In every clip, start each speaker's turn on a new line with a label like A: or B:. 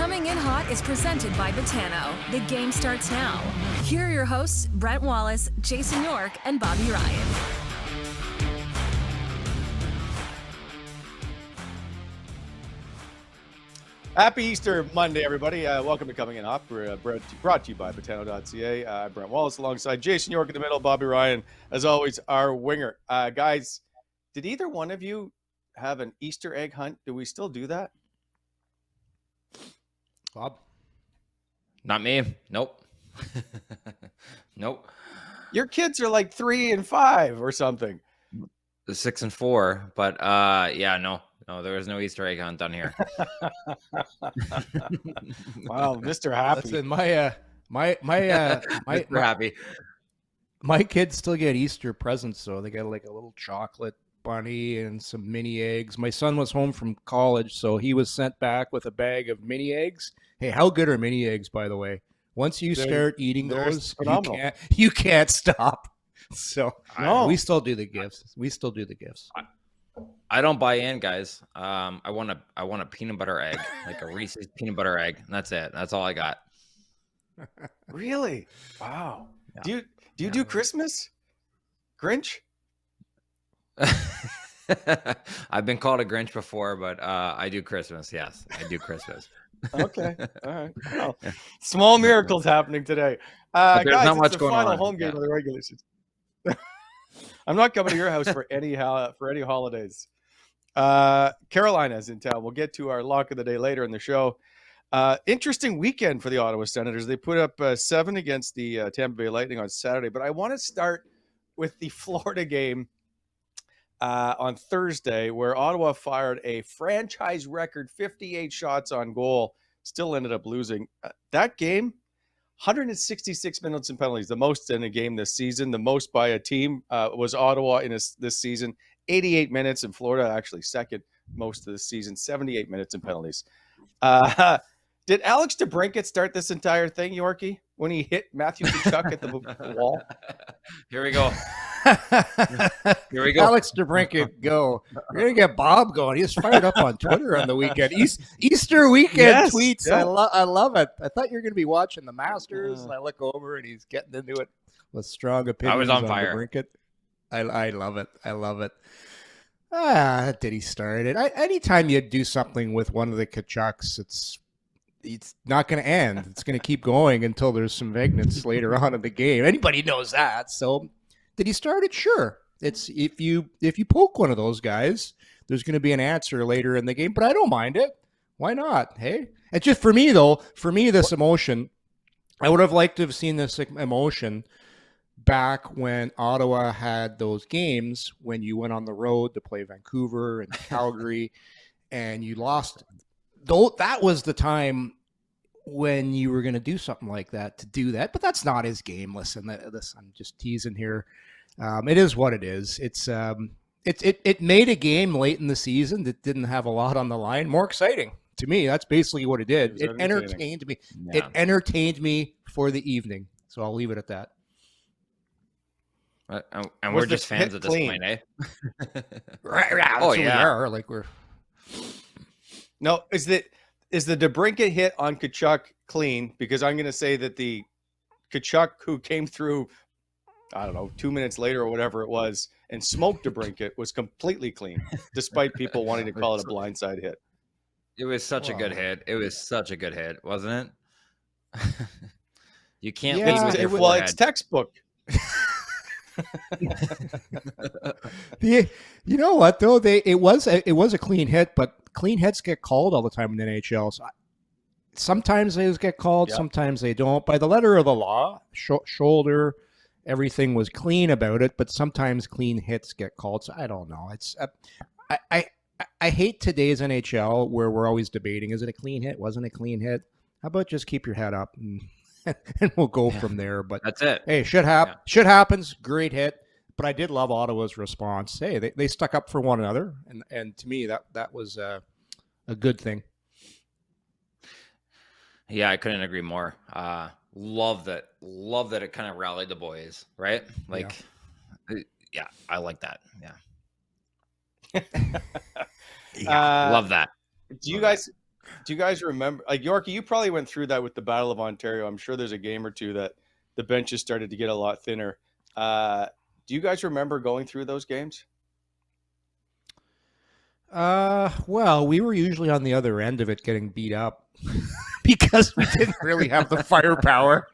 A: Coming in Hot is presented by Betano. The game starts now. Here are your hosts, Brent Wallace, Jason York, and Bobby Ryan.
B: Happy Easter Monday, everybody. Welcome to Coming in Hot. We're brought to you by Betano.ca. I'm Brent Wallace alongside Jason York in the middle, Bobby Ryan, as always, our winger. Guys, did either one of you have an Easter egg hunt? Do we still do that?
C: Bob?
D: Not me. Nope. Nope.
B: Your kids are like 3 and 5 or something.
D: 6 and 4, but yeah, no, there was no Easter egg hunt done here.
B: Wow, Mr. Happy.
C: Listen, my
D: happy.
C: My kids still get Easter presents, so they got like a little chocolate bunny and some mini eggs. My son was home from college, so he was sent back with a bag of mini eggs. Hey, how good are mini eggs, by the way? Once you start eating those, you can't stop. So
B: no.
C: We still do the gifts.
D: I don't buy in, guys. I want a peanut butter egg, like a Reese's peanut butter egg, and that's it. That's all I got.
B: Really? Wow. Yeah. Do you do Christmas? Grinch?
D: I've been called a Grinch before, but I do Christmas. Yes, I do Christmas.
B: Okay. All right. Well, small miracles happening today. Guys, it's the final home game of the regular season. I'm not coming to your house for any holidays. Carolina's in town. We'll get to our lock of the day later in the show. Interesting weekend for the Ottawa Senators. They put up 7 against the Tampa Bay Lightning on Saturday. But I want to start with the Florida game on Thursday, where Ottawa fired a franchise record 58 shots on goal, still ended up losing. That game, 166 minutes in penalties, the most in a game this season. The most by a team was Ottawa in this season, 88 minutes, and Florida actually second most of the season, 78 minutes in penalties. Did Alex DeBrincat start this entire thing, Yorkie, when he hit Matthew Tkachuk at the wall?
D: Here we go. Here we go.
C: Alex DeBrincat, go. We're going to get Bob going. He's fired up on Twitter on the weekend. Easter weekend tweets. Yeah. I love it. I thought you were going to be watching the Masters, and I look over, and he's getting into it with strong opinions.
D: I was on fire.
C: DeBrincat. I love it. I love it. Did he start it? Anytime you do something with one of the Tkachuks, it's not going to end. It's going to keep going until there's some vignettes later on in the game. Anybody knows that. So did he start it? Sure. It's if you poke one of those guys, there's going to be an answer later in the game, but I don't mind it. Why not? Hey, it's just for me, this emotion, I would have liked to have seen this emotion back when Ottawa had those games when you went on the road to play Vancouver and Calgary and you lost. Though that was the time when you were going to do something like that, to do that, but that's not his game. Listen, I'm just teasing here. It is what it is. It made a game late in the season that didn't have a lot on the line more exciting to me. That's basically what it did. It entertained me. Yeah. It entertained me for the evening. So I'll leave it at that.
D: And we're just fans at this point, eh?
C: Right. Oh yeah. We are. Like we're.
B: No, is the DeBrincat hit on Tkachuk clean? Because I'm going to say that the Tkachuk who came through, I don't know, 2 minutes later or whatever it was, and smoked DeBrincat was completely clean, despite people wanting to call it a blindside hit.
D: It was such a good hit. It was such a good hit, wasn't it? You can't lead with your forehead.
B: Well, it's textbook.
C: You know what though? It was a clean hit, but clean hits get called all the time in the NHL. So sometimes they get called, sometimes they don't. By the letter of the law, shoulder, everything was clean about it, but sometimes clean hits get called. So I don't know. It's I hate today's NHL where we're always debating: is it a clean hit? Wasn't it a clean hit? How about just keep your head up and we'll go from there. But
D: that's it.
C: Hey, shit happens. Great hit. But I did love Ottawa's response. Hey, they stuck up for one another, and to me that was a good thing.
D: Yeah, I couldn't agree more. Love that it kind of rallied the boys, right? Like, yeah I like that. Yeah. Love that.
B: Do you guys Do you guys remember, like, Yorkie, you probably went through that with the Battle of Ontario. I'm sure there's a game or two that the benches started to get a lot thinner. Do you guys remember going through those games?
C: Well, we were usually on the other end of it getting beat up because we didn't really have the firepower.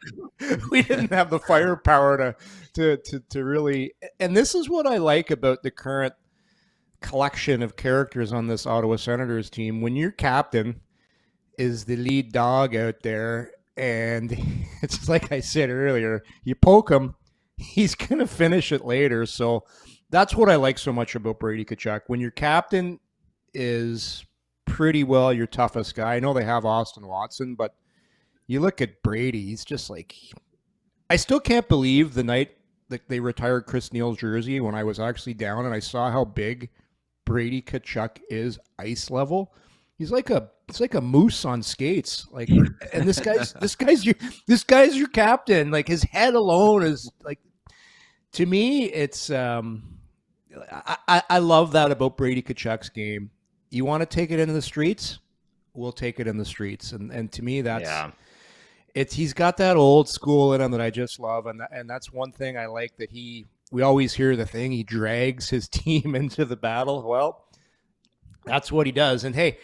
C: We didn't have the firepower to really, and this is what I like about the current collection of characters on this Ottawa Senators team. When your captain is the lead dog out there, and it's like I said earlier, you poke him, he's going to finish it later. So that's what I like so much about Brady Tkachuk. When your captain is pretty well your toughest guy. I know they have Austin Watson, but you look at Brady, he's just like, I still can't believe the night that they retired Chris Neal's jersey when I was actually down and I saw how big Brady Tkachuk is ice level. He's like a moose on skates. Like, and this guy's your captain. Like, his head alone is like, to me, it's I love that about Brady Tkachuk's game. You want to take it into the streets? We'll take it in the streets. And to me, he's got that old school in him that I just love. And that's one thing I like, that we always hear the thing, he drags his team into the battle. Well, that's what he does. And hey,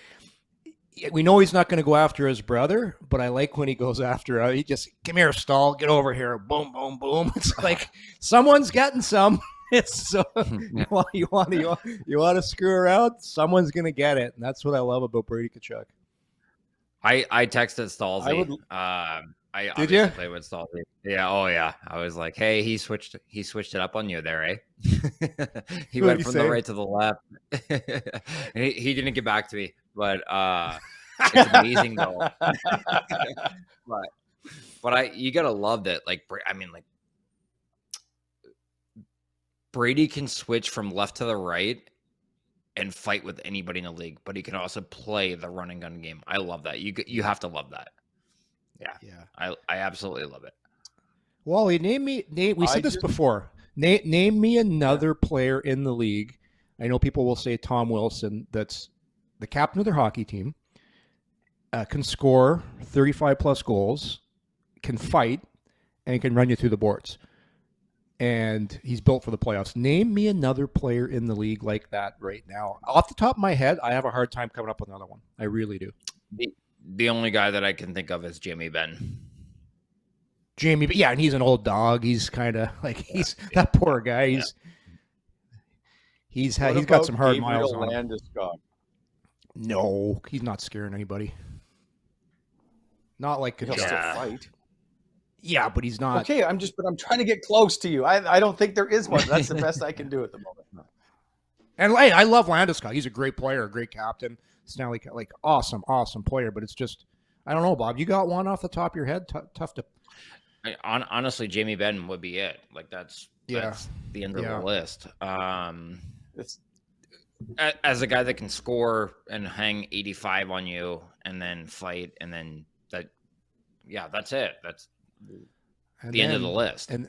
C: we know he's not going to go after his brother, but I like when he goes after, he just, come here, Stahl, get over here. Boom, boom, boom. It's like someone's getting some. It's so you want to screw around, someone's gonna get it, and that's what I love about Brady Tkachuk.
D: I texted Stalzy. I
C: did you
D: play with Stalzy? Yeah. Oh yeah. I was like, hey, he switched it up on you there, eh? He went from the right to the left. he didn't get back to me, but it's amazing though. but you gotta love that. Like, I mean, like, Brady can switch from left to the right and fight with anybody in the league, but he can also play the run and gun game. I love that. You have to love that. Yeah. I absolutely love it.
C: Wally, we said this before. Name me another player in the league. I know people will say Tom Wilson, that's the captain of their hockey team, can score 35 plus goals, can fight, and can run you through the boards. And he's built for the playoffs. Name me another player in the league like that right now. Off the top of my head, I have a hard time coming up with another one. I really do.
D: The only guy that I can think of is Jamie Benn.
C: Yeah, and he's an old dog. He's kind of like, that poor guy. He's got some hard miles on him. No, he's not scaring anybody. Not like Kachuk.
B: He'll still fight.
C: Yeah, but he's not.
B: Okay, I'm trying to get close to you. I don't think there is one. That's the best I can do at the moment.
C: And I love Landeskog. He's a great player, a great captain. Stanley, like, awesome player. But it's just, I don't know, Bob. You got one off the top of your head? Tough to.
D: Honestly, Jamie Benn would be it. Like, that's the end of the list. As a guy that can score and hang 85 on you and then fight, and then that's it. That's the end of the list.
C: And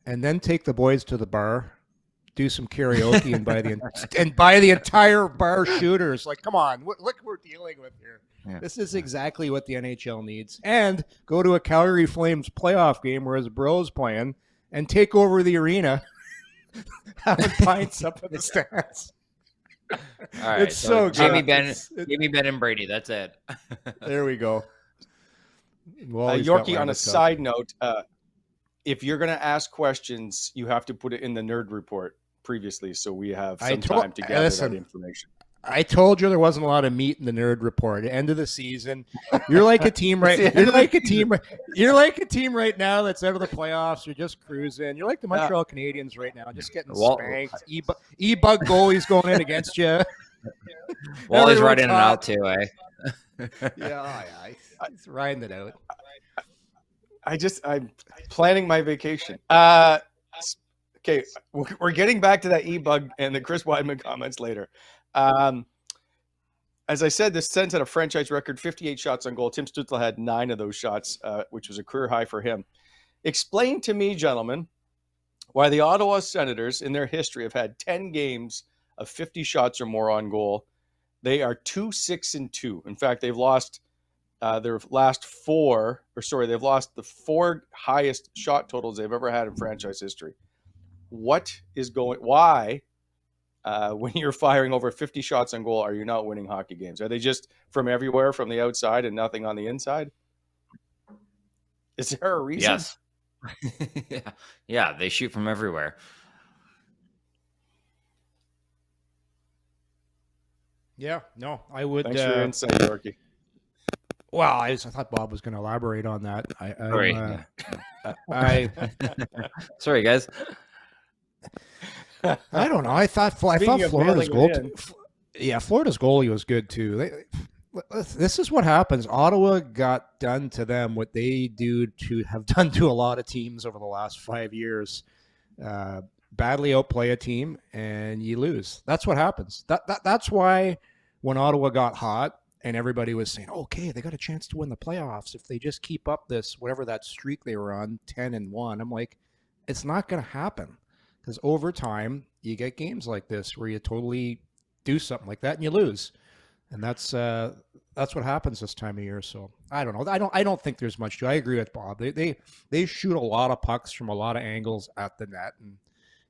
C: then take the boys to the bar, do some karaoke, and buy the entire bar shooters. Like, come on, look what we're dealing with here. Yeah. This is exactly what the NHL needs. And go to a Calgary Flames playoff game where his bro's playing and take over the arena, having pints up in the stands.
D: All right,
C: it's so
D: Jamie Benn and Brady. That's it.
C: There we go.
B: Yorkie, on a side note, if you're going to ask questions, you have to put it in the nerd report previously, so we have some time to gather that information.
C: I told you there wasn't a lot of meat in the nerd report. End of the season, you're like a team right. You're like a team right now that's out of the playoffs. You're just cruising. You're like the Montreal Canadiens right now, just getting spanked. E-bug goalies going in against you.
D: Wally's riding it out too, eh?
C: Yeah, he's riding it out.
B: I'm planning my vacation. Okay, we're getting back to that E-bug and the Chris Weidman comments later. As I said, the Sens had a franchise record, 58 shots on goal. Tim Stützle had 9 of those shots, which was a career high for him. Explain to me, gentlemen, why the Ottawa Senators in their history have had 10 games of 50 shots or more on goal, They are 2-6-2. In fact, they've lost their last four, they've lost the 4 highest shot totals they've ever had in franchise history. Why, when you're firing over 50 shots on goal, are you not winning hockey games? Are they just from everywhere, from the outside and nothing on the inside? Is there a reason?
D: Yes. Yeah, they shoot from everywhere.
C: Yeah, no, I would.
B: Thanks for your insight, Yorkie.
C: Well, I thought Bob was going to elaborate on that.
D: Sorry, guys.
C: I don't know. I thought Florida's Florida's goalie was good too. This is what happens. Ottawa got done to them what they have done to a lot of teams over the last 5 years. Badly outplay a team and you lose. That's what happens. That's why when Ottawa got hot and everybody was saying, okay, they got a chance to win the playoffs if they just keep up this, whatever that streak they were on, 10-1. I'm like, it's not going to happen, because over time you get games like this where you totally do something like that and you lose. And that's what happens this time of year. So I don't know. I don't think there's much to. I agree with Bob. They shoot a lot of pucks from a lot of angles at the net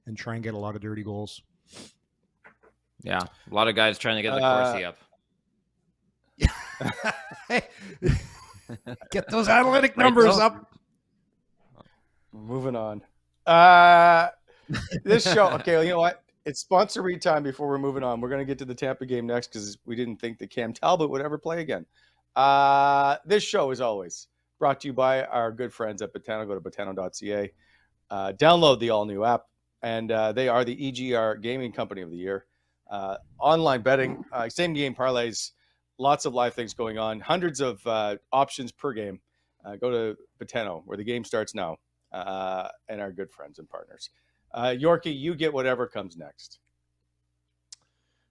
C: and try and get a lot of dirty goals.
D: Yeah, a lot of guys trying to get the Corsi up.
C: Get those analytic numbers up.
B: Moving on. This show, okay, well, you know what? It's sponsor read time before we're moving on. We're going to get to the Tampa game next because we didn't think that Cam Talbot would ever play again. This show, as always, brought to you by our good friends at Betano. Go to Betano.ca. Download the all-new app, and they are the EGR Gaming Company of the Year. Online betting, same-game parlays, lots of live things going on, hundreds of options per game. Go to Betano, where the game starts now, and our good friends and partners. Yorkie, you get whatever comes next.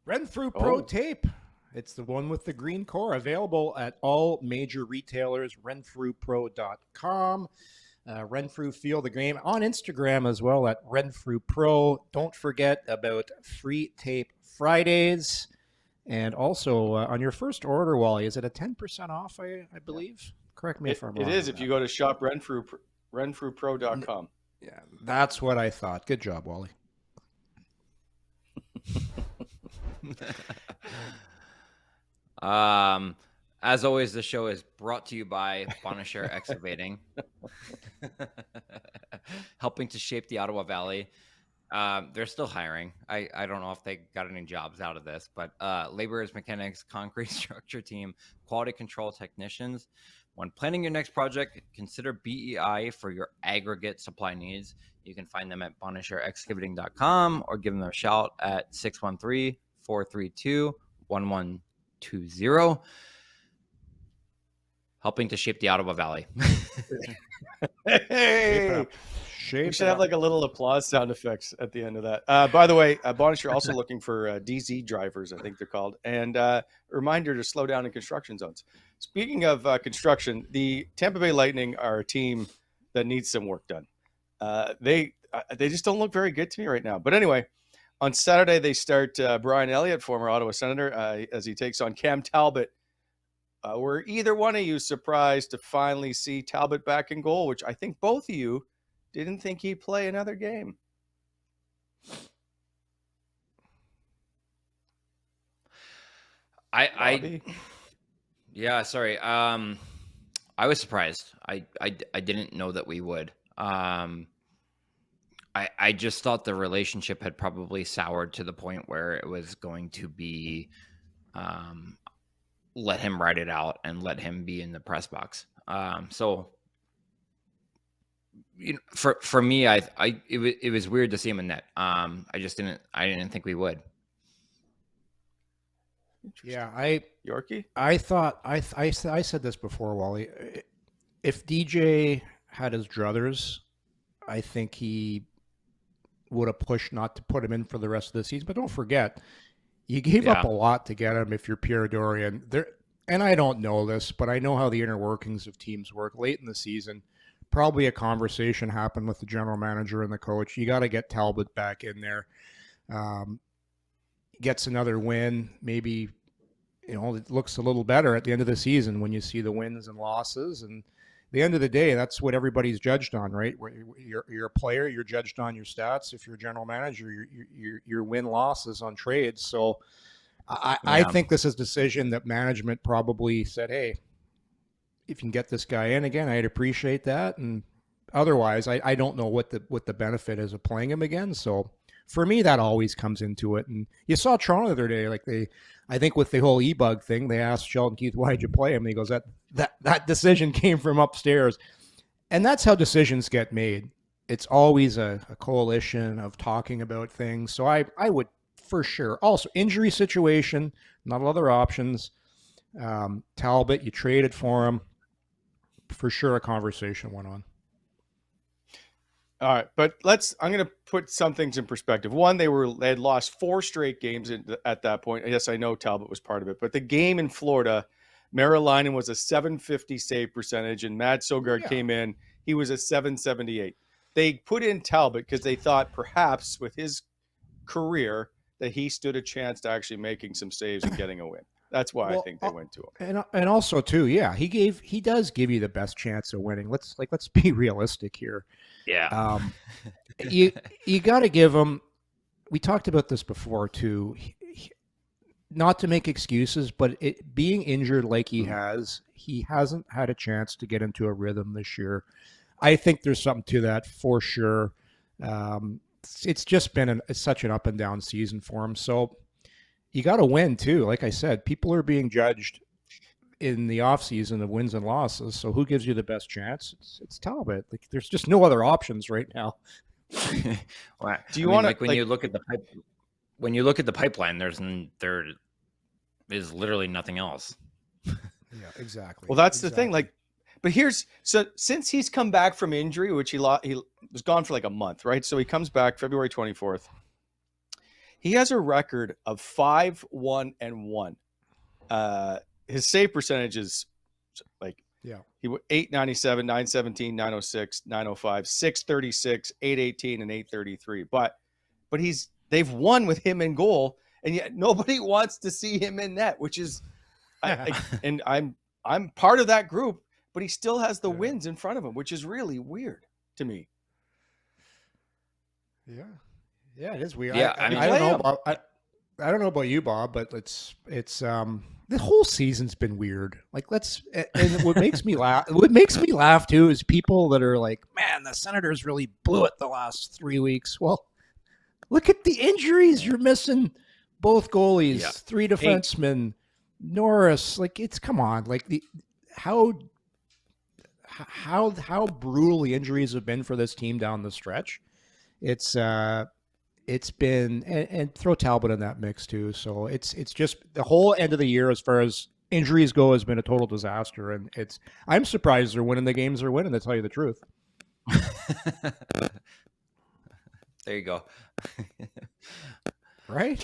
C: Renfrew Pro Tape. It's the one with the green core, available at all major retailers, renfrewpro.com. Renfrew Feel the Game on Instagram as well at Renfrew Pro. Don't forget about Free Tape Fridays. And also on your first order, Wally, is it a 10% off, I believe? Correct me if I'm wrong.
B: It is if you go to shop renfrewpro.com.
C: Yeah, that's what I thought. Good job, Wally.
D: As always, the show is brought to you by Bonnechere Excavating, helping to shape the Ottawa Valley. They're still hiring. I don't know if they got any jobs out of this, but laborers, mechanics, concrete structure team, quality control technicians. When planning your next project, consider BEI for your aggregate supply needs. You can find them at BonnechereExcavating.com or give them a shout at 613-432-1120. Helping to shape the Ottawa Valley.
B: Hey! We should have like a little applause sound effects at the end of that. By the way, Bonnechere also looking for DZ drivers, I think they're called. And a reminder to slow down in construction zones. Speaking of construction, the Tampa Bay Lightning are a team that needs some work done. They just don't look very good to me right now. But anyway, on Saturday, they start Brian Elliott, former Ottawa Senator, as he takes on Cam Talbot. Were either one of you surprised to finally see Talbot back in goal, which I think both of you didn't think he'd play another game?
D: Yeah, sorry. I was surprised. I didn't know that we would. I just thought the relationship had probably soured to the point where it was going to be let him ride it out and let him be in the press box. So you know, for me, it was weird to see him in net. I didn't think we would.
C: Yeah,
B: Yorkie?
C: I thought I said this before, Wally. If DJ had his druthers, I think he would have pushed not to put him in for the rest of the season. But don't forget, you gave up a lot to get him if you're Pierre Dorian. And I don't know this, but I know how the inner workings of teams work. Late in the season, probably a conversation happened with the general manager and the coach. You got to get Talbot back in there. Gets another win, maybe it looks a little better at the end of the season when you see the wins and losses. And at the end of the day, that's what everybody's judged on, right? You're a player, you're judged on your stats. If you're a general manager, your win losses on trades. So I think this is a decision that management probably said, hey, if you can get this guy in again, I'd appreciate that. And otherwise, I don't know what the benefit is of playing him again. So for me, that always comes into it. And you saw Toronto the other day, like I think with the whole e-bug thing, they asked Sheldon Keefe, why'd you play him? And he goes, that decision came from upstairs. And that's how decisions get made. It's always a coalition of talking about things. So I would for sure. Also, injury situation, not other options. Talbot, you traded for him. For sure a conversation went on.
B: All right, but I'm going to put some things in perspective. One, they had lost 4 straight games at that point. Yes, I know Talbot was part of it, but the game in Florida, Merrilainen was a .750 save percentage, and Matt Sogard came in. He was a .778. They put in Talbot because they thought perhaps with his career that he stood a chance to actually making some saves and getting a win. That's why I think they went to him.
C: And also too, he does give you the best chance of winning. Let's be realistic here.
D: Yeah.
C: You got to give him. We talked about this before too. Not to make excuses, but being injured like he hasn't had a chance to get into a rhythm this year. I think there's something to that for sure. It's just been such an up and down season for him. So you got to win too. Like I said, people are being judged in the offseason of wins and losses. So who gives you the best chance? It's Talbot. Like there's just no other options right now.
D: Well, do you want to when you look at the pipeline, there is literally nothing else.
C: Yeah, exactly.
B: Well, that's the thing. Like, but since he's come back from injury, which he was gone for like a month, right? So he comes back February 24th. He has a record of 5-1-1. His save percentage is like he 897, 917, 906, 905, 636, 818, and 833. But they've won with him in goal, and yet nobody wants to see him in net, which is and I'm part of that group, but he still has the wins in front of him, which is really weird to me.
C: Yeah, it is weird.
D: Yeah,
C: I don't know about you, Bob, but it's the whole season's been weird. Like and what makes me laugh too is people that are like, man, the Senators really blew it the last 3 weeks. Well, look at the injuries. You're missing both goalies, 3 defensemen, Norris. Like come on, like how brutal the injuries have been for this team down the stretch. It's been, and throw Talbot in that mix too. So it's just the whole end of the year as far as injuries go has been a total disaster. And I'm surprised they're winning the games they're winning, to tell you the truth.
D: There you go.
C: Right?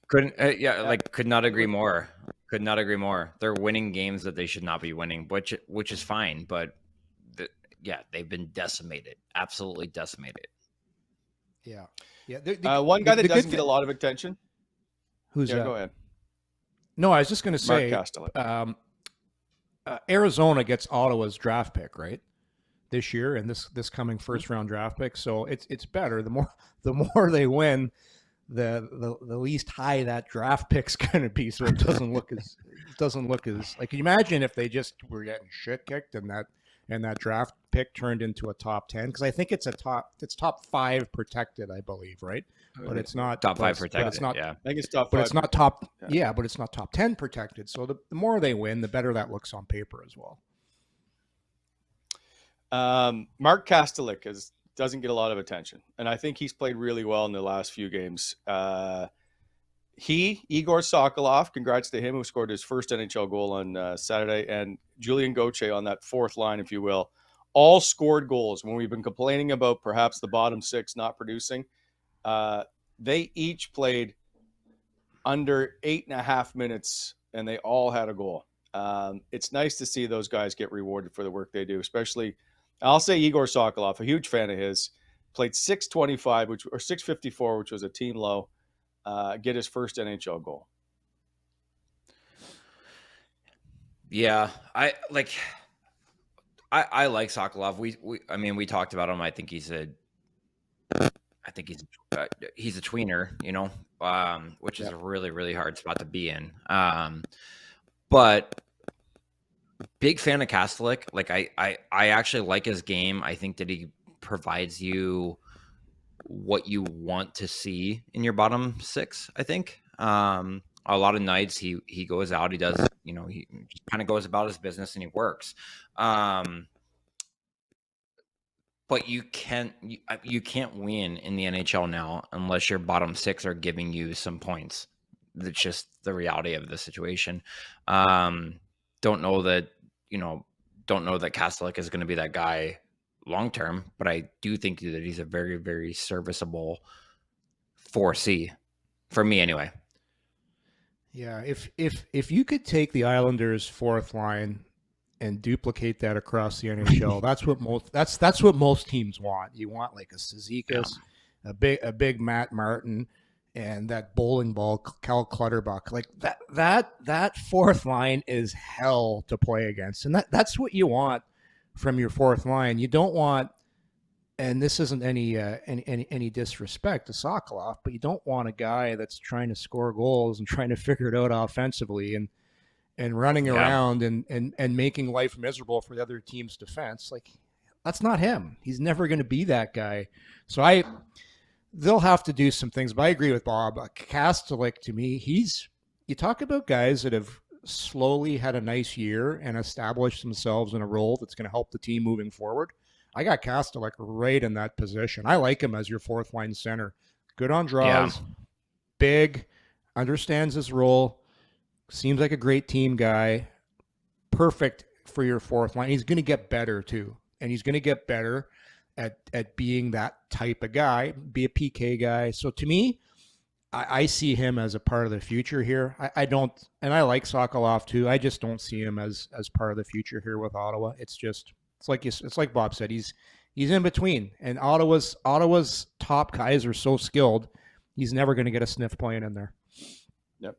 D: Could not agree more. Could not agree more. They're winning games that they should not be winning, which is fine. But they've been decimated, absolutely decimated.
C: Yeah.
B: One guy that doesn't get a lot of attention.
C: Who's that?
B: Go ahead.
C: No, I was just going to say, Arizona gets Ottawa's draft pick, right? This year, and this coming first round draft pick. So it's better. The more they win, the least high that draft pick's going to be. So it doesn't look as like. Can you imagine if they just were getting shit kicked and that draft pick turned into a top 10? Because I think it's top 5 protected, I believe, right? But it's not
D: top 5 protected.
B: It's not, I think it's top 5.
C: But it's not top. Yeah, but it's not top 10 protected. So the more they win, the better that looks on paper as well.
B: Mark Kastelic doesn't get a lot of attention, and I think he's played really well in the last few games. Igor Sokolov, congrats to him, who scored his first NHL goal on Saturday, and Julian Gauthier on that fourth line, if you will, all scored goals. When we've been complaining about perhaps the bottom 6 not producing, they each played under 8.5 minutes, and they all had a goal. It's nice to see those guys get rewarded for the work they do, especially, I'll say Igor Sokolov, a huge fan of his, played 625, or 654, which was a team low. Get his first NHL goal.
D: Yeah, I like Sokolov. We talked about him. I think he's a tweener, which is a really, really hard spot to be in. But big fan of Kastelic. Like I actually like his game. I think that he provides you what you want to see in your bottom six. I think a lot of nights he goes out, he does, he just kind of goes about his business and he works. But you can't win in the NHL now unless your bottom six are giving you some points. That's just the reality of the situation. Don't know that Kastelic is going to be that guy long term, but I do think that he's a very, very serviceable 4C for me anyway.
C: Yeah, if you could take the Islanders' fourth line and duplicate that across the NHL, that's what most teams want. You want like a Cizikas, a big Matt Martin, and that bowling ball Cal Clutterbuck. Like that fourth line is hell to play against, and that's what you want from your fourth line. You don't want, and this isn't any disrespect to Sokolov, but you don't want a guy that's trying to score goals and trying to figure it out offensively and running around and making life miserable for the other team's defense. Like, that's not him. He's never going to be that guy. So they'll have to do some things, but I agree with Bob. Kastelic, to me, you talk about guys that have slowly had a nice year and established themselves in a role that's going to help the team moving forward. I got Kastelic right in that position. I like him as your fourth line center. Good on draws, big, understands his role, seems like a great team guy. Perfect for your fourth line. He's going to get better too. And he's going to get better at being that type of guy, be a PK guy. So to me, I see him as a part of the future here. I don't, and I like Sokolov too. I just don't see him as part of the future here with Ottawa. It's like Bob said, he's in between. And Ottawa's top guys are so skilled, he's never going to get a sniff playing in there.
B: Yep.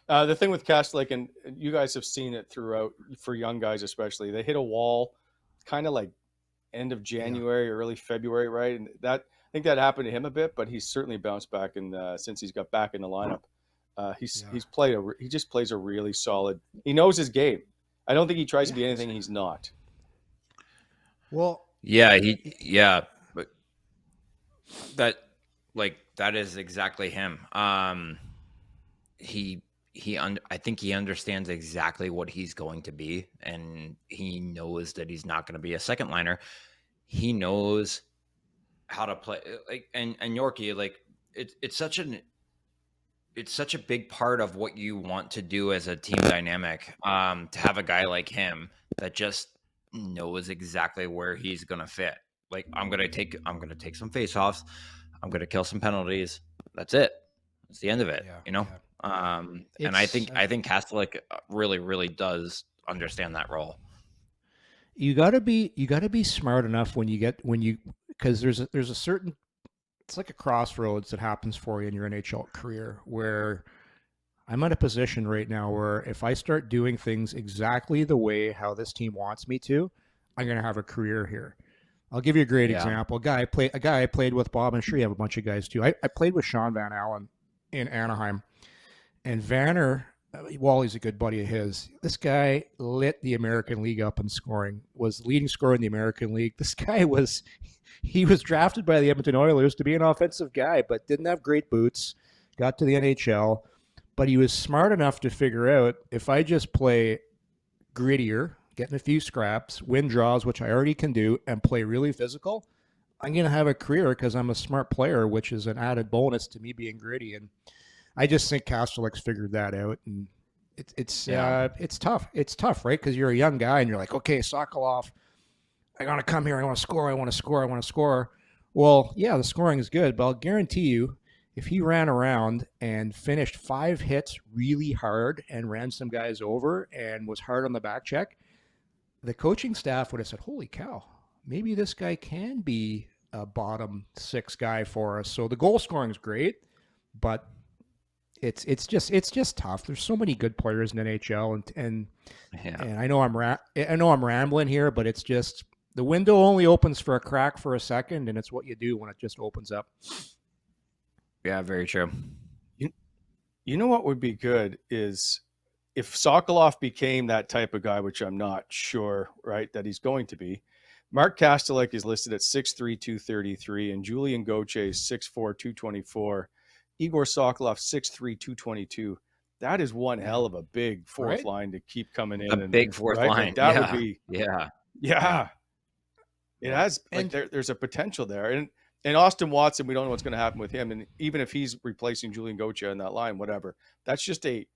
B: The thing with Kastelic, and you guys have seen it throughout, for young guys especially, they hit a wall kind of like end of January, early February, right? And I think that happened to him a bit, but he's certainly bounced back since he's got back in the lineup. He just plays a really solid. He knows his game. I don't think he tries to be anything he's not.
C: Well,
D: but that is exactly him. I think he understands exactly what he's going to be, and he knows that he's not going to be a second liner. He knows how to play, and Yorkie, it's such a big part of what you want to do as a team dynamic, to have a guy like him that just knows exactly where he's going to fit. Like, I'm going to take some faceoffs. I'm going to kill some penalties. That's it. That's the end of it. And I think Kastelic really, really does understand that role.
C: You gotta be smart enough because there's a certain, it's like a crossroads that happens for you in your NHL career, where I'm at a position right now where if I start doing things exactly the way how this team wants me to, I'm going to have a career here. I'll give you a great example. A guy I played with, Bob, I'm sure you have a bunch of guys too. I played with Sean Van Allen in Anaheim, and Vanner, Wally's a good buddy of his. This guy lit the American League up in scoring, was the leading scorer in the American League. This guy was drafted by the Edmonton Oilers to be an offensive guy, but didn't have great boots, got to the NHL, but he was smart enough to figure out, if I just play grittier, getting a few scraps, win draws, which I already can do, and play really physical, I'm going to have a career because I'm a smart player, which is an added bonus to me being gritty. And I just think Kastelic's figured that out, and it's tough. It's tough, right? Because you're a young guy, and you're like, okay, Sokolov, I got to come here. I want to score. Well, yeah, the scoring is good, but I'll guarantee you, if he ran around and finished 5 hits really hard and ran some guys over and was hard on the back check, the coaching staff would have said, holy cow, maybe this guy can be a bottom 6 guy for us. So the goal scoring is great, but it's just tough. There's so many good players in the NHL, and I know I'm rambling here, but it's just the window only opens for a crack for a second, and it's what you do when it just opens up.
D: Yeah, very true.
B: You know what would be good is if Sokolov became that type of guy, which I'm not sure, right, that he's going to be. Mark Kastelic is listed at 6'3", 233, and Julian Gauthier is 6'4", 224. Igor Sokolov, 6'3", 222. That is one hell of a big fourth line to keep coming in.
D: A big fourth line.
B: Like that would be.
D: Yeah.
B: It has, like, there's a potential there. And Austin Watson, we don't know what's going to happen with him. And even if he's replacing Julian Gauthier in that line, whatever, that's just that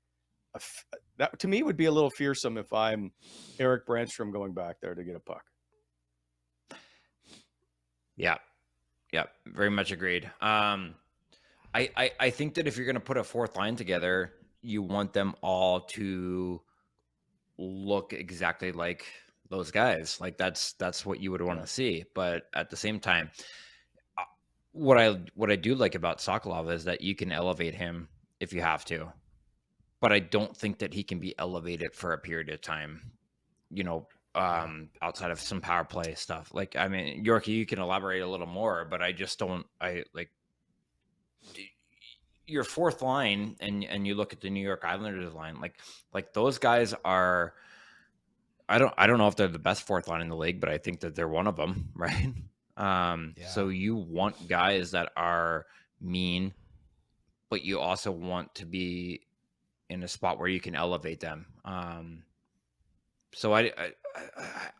B: to me would be a little fearsome if I'm Eric Brannstrom going back there to get a puck.
D: Yeah, very much agreed. I think that if you're going to put a fourth line together, you want them all to look exactly like those guys. Like that's what you would want to see. But at the same time, what I do like about Sokolov is that you can elevate him if you have to, but I don't think that he can be elevated for a period of time. Outside of some power play stuff. Like, I mean, Yorkie, you can elaborate a little more, but I just don't. I like your fourth line, and you look at the New York Islanders line. Like those guys are. I don't know if they're the best fourth line in the league, but I think that they're one of them, right? So you want guys that are mean, but you also want to be in a spot where you can elevate them. So I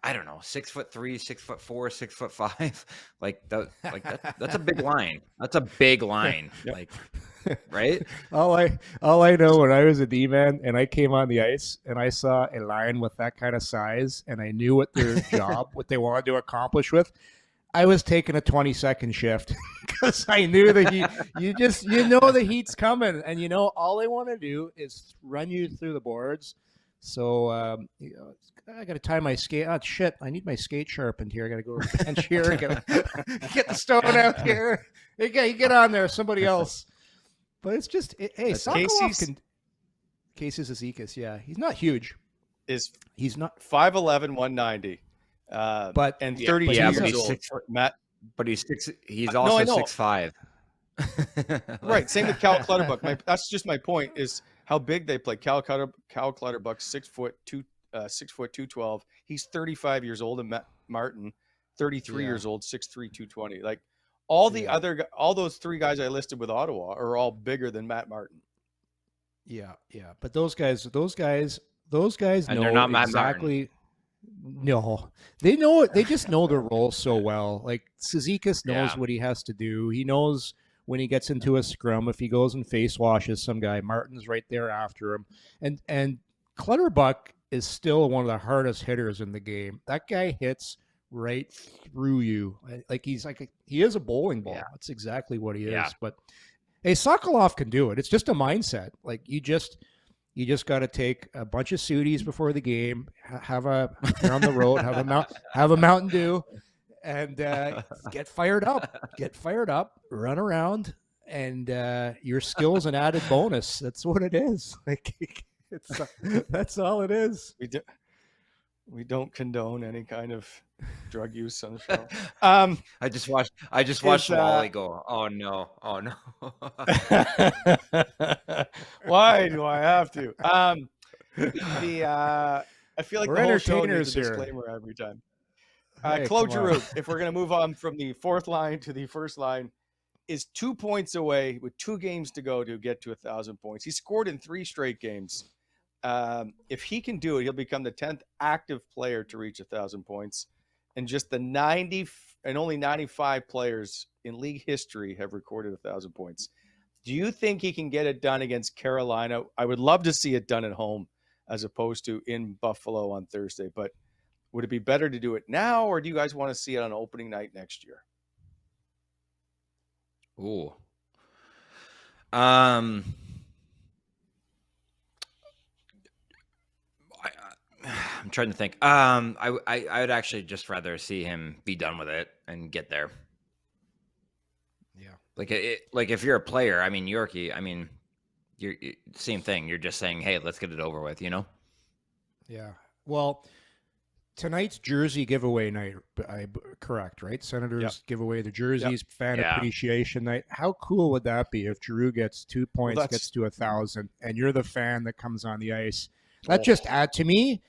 D: don't know, 6'3", 6'4", 6'5", that's a big line. That's a big line. Yep. Like, right?
C: All I know when I was a D-man and I came on the ice and I saw a line with that kind of size and I knew what their job, what they wanted to accomplish with, I was taking a 20-second shift because I knew the heat. You know the heat's coming, and all they want to do is run you through the boards. So I got to tie my skate. Oh shit! I need my skate sharpened here. I got to go to the bench here. Get the stone out here. Hey, get on there. Somebody else. But it's just Sokolov can. Casey Zizekas, yeah, he's not huge. He's not
B: 5'11", 190.
C: But
B: 32 years old. Matt,
D: but he's also 6'5".
B: Right. Same with Cal Clutterbuck. That's just my point. Is how big they play. Cal Clutterbuck, 6'2", 212. He's 35 years old, and Matt Martin, 33 years old, 6'3", 220. Like all those three guys I listed with Ottawa are all bigger than Matt Martin.
C: Yeah. But those guys and know
D: they're not
C: exactly.
D: Matt Martin.
C: No, they know it. They just know their role so well. Like Zizekas knows what he has to do. He knows when he gets into a scrum, if he goes and face washes some guy, Martin's right there after him. And Clutterbuck is still one of the hardest hitters in the game. That guy hits right through you. He is a bowling ball. That's exactly what he is. But hey, Sokolov can do it. It's just a mindset. Like you just got to take a bunch of Sudis before the game, you're on the road, have a Mountain Dew, and get fired up, run around, and your skill's an added bonus. That's what it is. Like that's all it is.
B: We don't condone any kind of drug use on the show.
D: I just watched Wally go, oh no.
B: Why do I have to? I feel like
C: we're
B: the whole show
C: entertainers
B: needs a
C: here.
B: disclaimer every time.
C: Hey,
B: Claude Giroux, if we're going to move on from the fourth line to the first line, is 2 points away with 2 games to go to get to 1,000 points. He scored in 3 straight games. If he can do it, he'll become the 10th active player to reach 1,000 points. And just the 90 and only 95 players in league history have recorded 1,000 points. Do you think he can get it done against Carolina? I would love to see it done at home as opposed to in Buffalo on Thursday. But would it be better to do it now, or do you guys want to see it on opening night next year?
D: Ooh. I'm trying to think. I would actually just rather see him be done with it and get there. Yeah. Like if you're a player, I mean, Yorkie, you're same thing. You're just saying, hey, let's get it over with,
C: Yeah. Well, tonight's jersey giveaway night, correct, right? Senators give away the jerseys, fan appreciation night. How cool would that be if Giroux gets 2 points, gets to 1,000, and you're the fan that comes on the ice? That just add to me,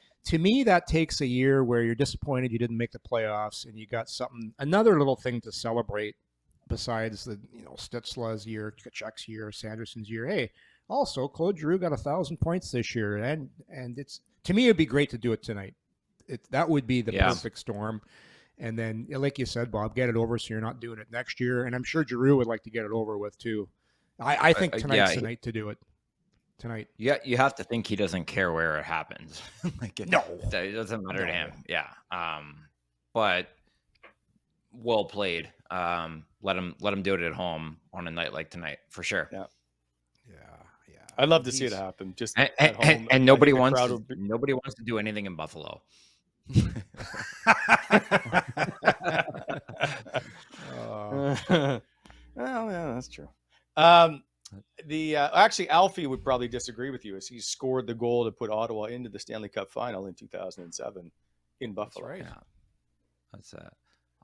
C: that takes a year where you're disappointed you didn't make the playoffs and you got another little thing to celebrate besides the, Stützle's year, Tkachuk's year, Sanderson's year. Hey, also Claude Giroux got 1,000 points this year. And it's, to me, it'd be great to do it tonight. That would be the perfect storm. And then, like you said, Bob, get it over so you're not doing it next year. And I'm sure Giroux would like to get it over with too. I think tonight's the night to do it. Tonight.
D: Yeah, you have to think he doesn't care where it happens. It doesn't matter to him. Yeah. But well played. Let him do it at home on a night like tonight for sure.
B: Yeah. I'd love to see it happen. Just at home.
D: And nobody wants to do anything in Buffalo.
B: Well, yeah, that's true. Actually, Alfie would probably disagree with you, as he scored the goal to put Ottawa into the Stanley Cup final in 2007 in Buffalo.
C: That's right.
D: Yeah.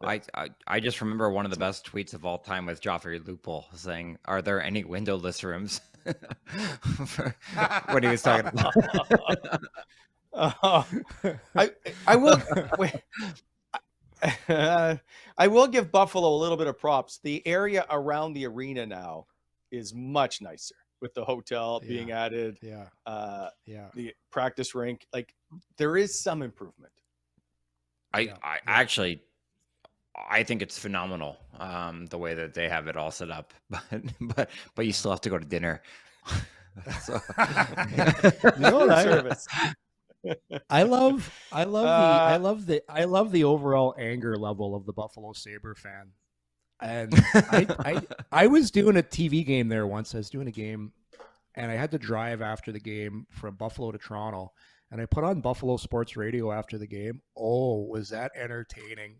D: That's I just remember one of the best tweets of all time with Joffrey Lupul saying, "Are there any windowless rooms?" What he was talking about.
B: I will wait. I will give Buffalo a little bit of props. The area around the arena now is much nicer with the hotel being added. The practice rink, like there is some improvement.
D: I think it's phenomenal, the way that they have it all set up, but you still have to go to dinner. So,
B: service.
C: I love the overall anger level of the Buffalo Sabre fan. And I was doing a TV game there once. I was doing a game, and I had to drive after the game from Buffalo to Toronto, and I put on Buffalo Sports Radio after the game. Oh, was that entertaining!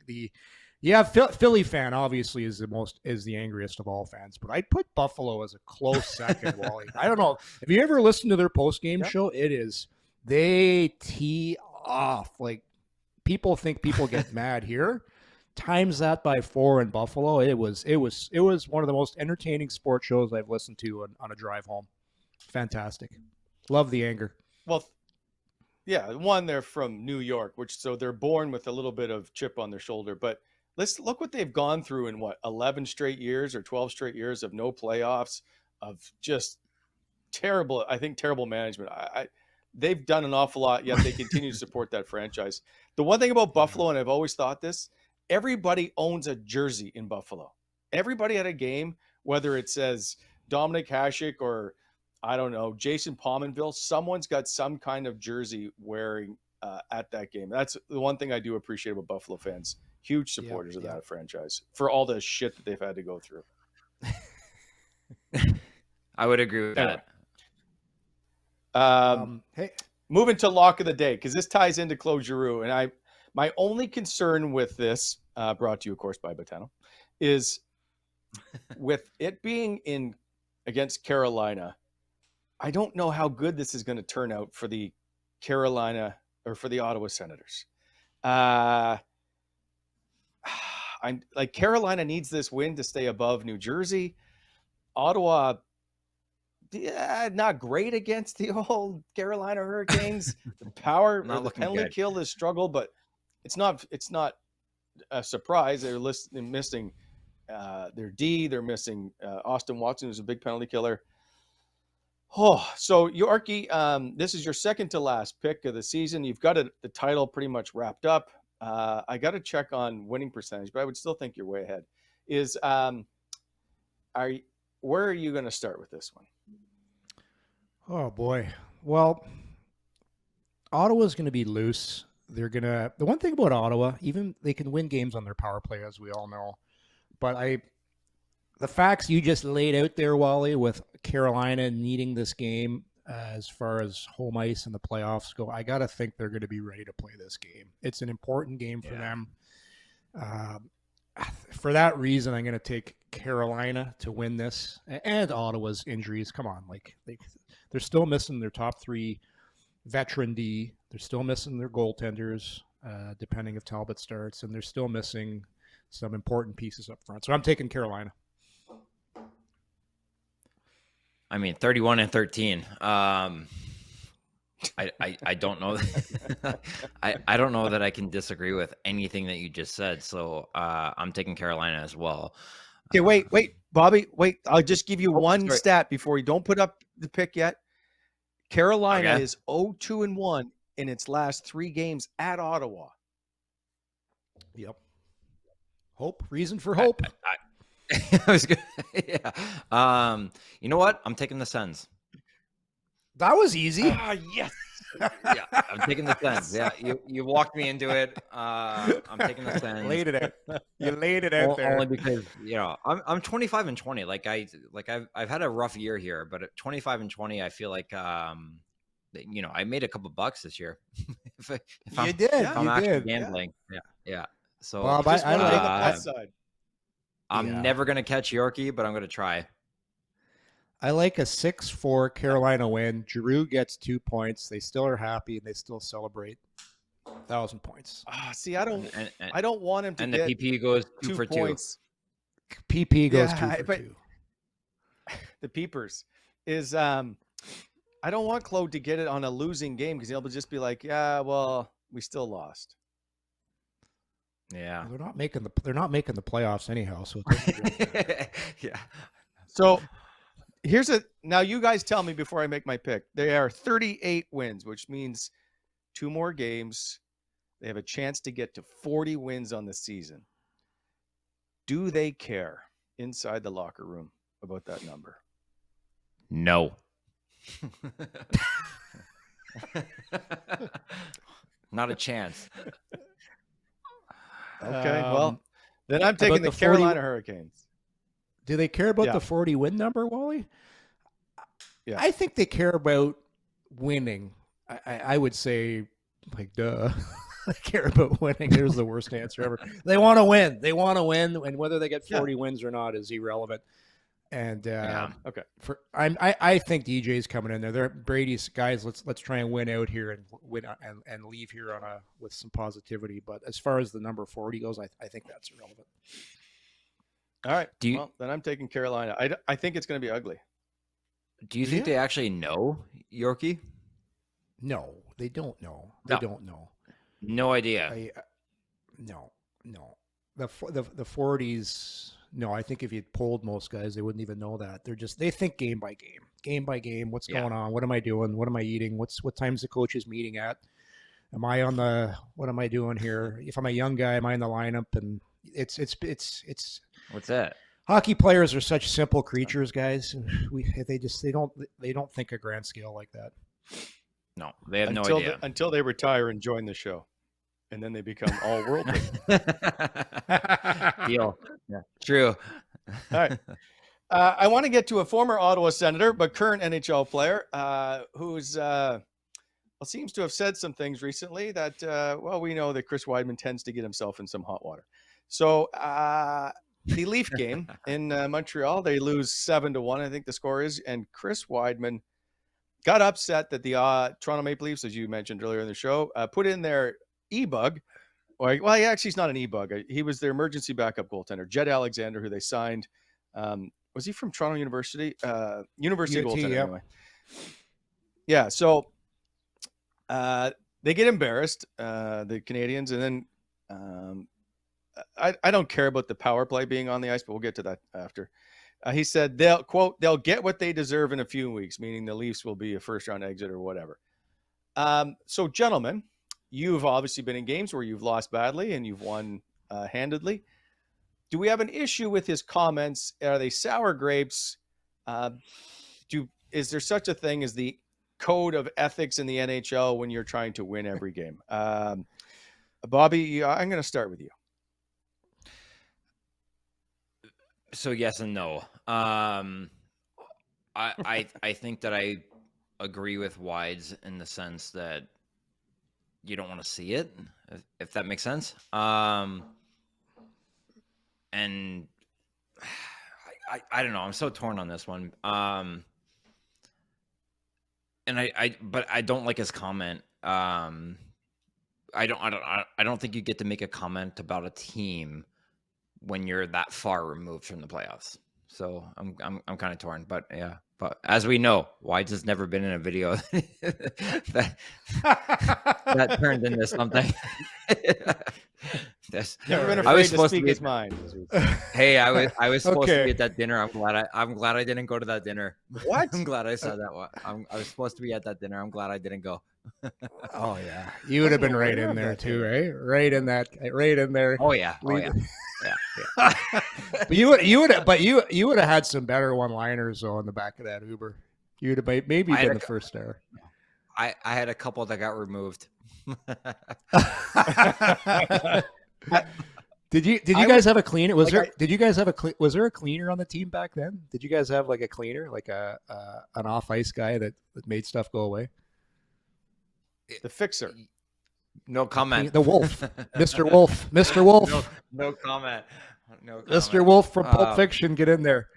C: Philly fan obviously is the angriest of all fans, but I'd put Buffalo as a close second. Wally, I don't know. Have you ever listened to their post game show? It is. They tee off like people think people get mad here. Times that by 4 in Buffalo. It was one of the most entertaining sports shows I've listened to on a drive home. Fantastic. Love the anger.
B: Well, yeah, one, they're from New York, so they're born with a little bit of chip on their shoulder. But let's look what they've gone through in 11 straight years or 12 straight years of no playoffs, of just terrible management. They've done an awful lot, yet they continue to support that franchise. The one thing about Buffalo, and I've always thought this, everybody owns a jersey in Buffalo. Everybody at a game, whether it says Dominic Hasek or, I don't know, Jason Pominville, someone's got some kind of jersey wearing at that game. That's the one thing I do appreciate about Buffalo fans. Huge supporters of that franchise for all the shit that they've had to go through.
D: I would agree with that.
B: Hey, moving to lock of the day, because this ties into Claude Giroux, and my only concern with this, brought to you, of course, by Betano, is with it being against Carolina. I don't know how good this is going to turn out for the Carolina or for the Ottawa Senators. I'm like, Carolina needs this win to stay above New Jersey. Ottawa, not great against the old Carolina Hurricanes. The power, the penalty kill is struggle, but it's not a surprise. They're missing their D. They're missing Austin Watson, who's a big penalty killer. Oh, so Yorkie, this is your second to last pick of the season. You've got the title pretty much wrapped up. I got to check on winning percentage, but I would still think you're way ahead. Where are you going to start with this one?
C: Oh boy. Well, Ottawa's going to be loose. The one thing about Ottawa, even they can win games on their power play, as we all know. But the facts you just laid out there, Wally, with Carolina needing this game as far as home ice and the playoffs go, I got to think they're going to be ready to play this game. It's an important game for them. for that reason, I'm going to take Carolina to win this, and Ottawa's injuries. Come on, they're still missing their top 3 veteran D. They're still missing their goaltenders, depending if Talbot starts, and they're still missing some important pieces up front. So I'm taking Carolina.
D: I mean, 31-13. I don't know. I don't know that I can disagree with anything that you just said. So I'm taking Carolina as well.
B: Okay, wait, Bobby, wait. I'll just give you one stat before you don't put up the pick yet. Carolina is 0-2-1 in its last 3 games at Ottawa.
C: Yep. Hope. Reason for hope.
D: I was good. Yeah. You know what? I'm taking the Sens.
C: That was easy.
B: Yes.
D: Yeah, I'm taking the Sens. Yeah, you walked me into it. I'm taking the Sens.
C: You laid it out there.
D: Only because I'm 25-20. I've had a rough year here, but at 25-20, I feel like I made a couple bucks this year. if I'm actually gambling, yeah. So
C: Bob, I like
B: that side.
D: I'm never gonna catch Yorkie, but I'm gonna try.
C: I like a 6-4 Carolina win. Giroux gets 2 points. They still are happy and they still celebrate 1,000 points.
B: See, I don't want him to
D: and
B: get
D: the PP goes 2 for
B: points.
D: 2.
C: PP goes 2 for 2.
B: The peepers is I don't want Claude to get it on a losing game because he'll just be like, yeah, well, we still lost.
D: Yeah,
C: they're not making the playoffs anyhow. So
D: yeah.
B: So now you guys tell me before I make my pick. They are 38 wins, which means 2 more games. They have a chance to get to 40 wins on the season. Do they care inside the locker room about that number?
D: No. Not a chance.
B: Okay, well, then I'm taking the Carolina Hurricanes.
C: Do they care about the 40 win number, Wally?
B: Yeah.
C: I think they care about winning. I would say, duh. They care about winning. There's the worst answer ever. They want to win. And whether they get 40 wins or not is irrelevant. And
B: okay,
C: I think DJ's coming in there. They're Brady's guys. Let's try and win out here and win and leave here with some positivity. But as far as the number 40 goes, I think that's irrelevant.
B: All right. Well, then I'm taking Carolina. I think it's going to be ugly.
D: Do you think they actually know Yorkie?
C: No, they don't know. They don't know.
D: No idea.
C: No. The 40s. No, I think if you polled most guys, they wouldn't even know that. They think game by game. What's going on? What am I doing? What am I eating? What time's the coaches meeting at? What am I doing here? If I'm a young guy, am I in the lineup? And it's
D: what's that?
C: Hockey players are such simple creatures, guys. They don't think a grand scale like that.
D: No, they have no idea
B: until they retire and join the show. And then they become all worldly.
D: Deal. Yeah. True.
B: All right. I want to get to a former Ottawa Senator, but current NHL player who's seems to have said some things recently that, we know that Chris Weidman tends to get himself in some hot water. So the Leaf game in Montreal, they lose 7-1, I think the score is. And Chris Weidman got upset that the Toronto Maple Leafs, as you mentioned earlier in the show, put in their E-bug. He's not an E-bug. He was their emergency backup goaltender, Jed Alexander, who they signed. Was he from Toronto University? University UT, goaltender, anyway. Yeah, so they get embarrassed, the Canadians, and then I don't care about the power play being on the ice, but we'll get to that after. He said they'll get what they deserve in a few weeks, meaning the Leafs will be a first-round exit or whatever. So, gentlemen, you've obviously been in games where you've lost badly and you've won handedly. Do we have an issue with his comments? Are they sour grapes? Is there such a thing as the code of ethics in the NHL when you're trying to win every game? Bobby, I'm going to start with you.
D: So yes and no. I think that I agree with Wides in the sense that you don't want to see it, if that makes sense. and I don't know. I'm so torn on this one. And but I don't like his comment. I don't think you get to make a comment about a team when you're that far removed from the playoffs. So I'm kind of torn, but yeah. But as we know, White's has never been in a video that turned into something.
B: Never been afraid to speak his mind.
D: Hey, I was supposed to be at that dinner. I'm glad I didn't go to that dinner.
B: What?
D: I'm glad I said that. I was supposed to be at that dinner. I'm glad I didn't go.
C: Oh yeah, you would have been right in there too, right? Right in there.
D: Oh yeah. Yeah.
C: But you would have had some better one-liners though in the back of that Uber. You would have maybe been the first there.
D: I had a couple that got removed.
C: Did you guys have a cleaner? Was there a cleaner on the team back then? Did you guys have like a cleaner, like an off ice guy that comment stuff go away?
B: The fixer.
D: No comment.
C: The Wolf. Mr. Wolf. Mr. Wolf.
D: No comment. No comment.
C: Mr. Wolf from Pulp Fiction, get in there.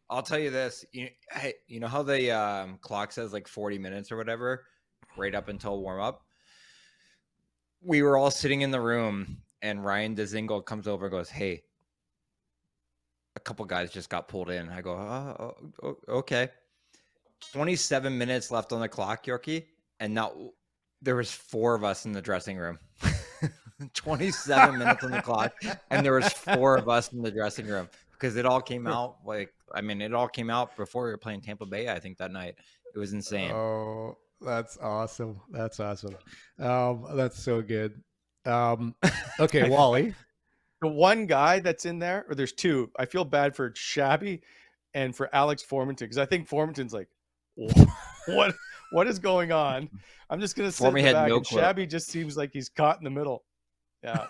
D: I'll tell you this. You know how the clock says like 40 minutes or whatever, right up until warm up? We were all sitting in the room, and Ryan Dzingel comes over and goes, "Hey, a couple guys just got pulled in." I go, "Oh, okay." 27 minutes left on the clock, Yorkie, and now there was 4 of us in the dressing room. 27 minutes on the clock, and there was 4 of us in the dressing room because it all came out it all came out before we were playing Tampa Bay, I think, that night. It was insane.
C: Oh, that's awesome. That's awesome. That's so good. Okay, Wally.
B: The one guy that's in there, or there's 2. I feel bad for Shabby and for Alex Formenton, because I think Formenton's like, what is going on? I'm just gonna sit in the back, and Shabby just seems like he's caught in the middle. Yeah.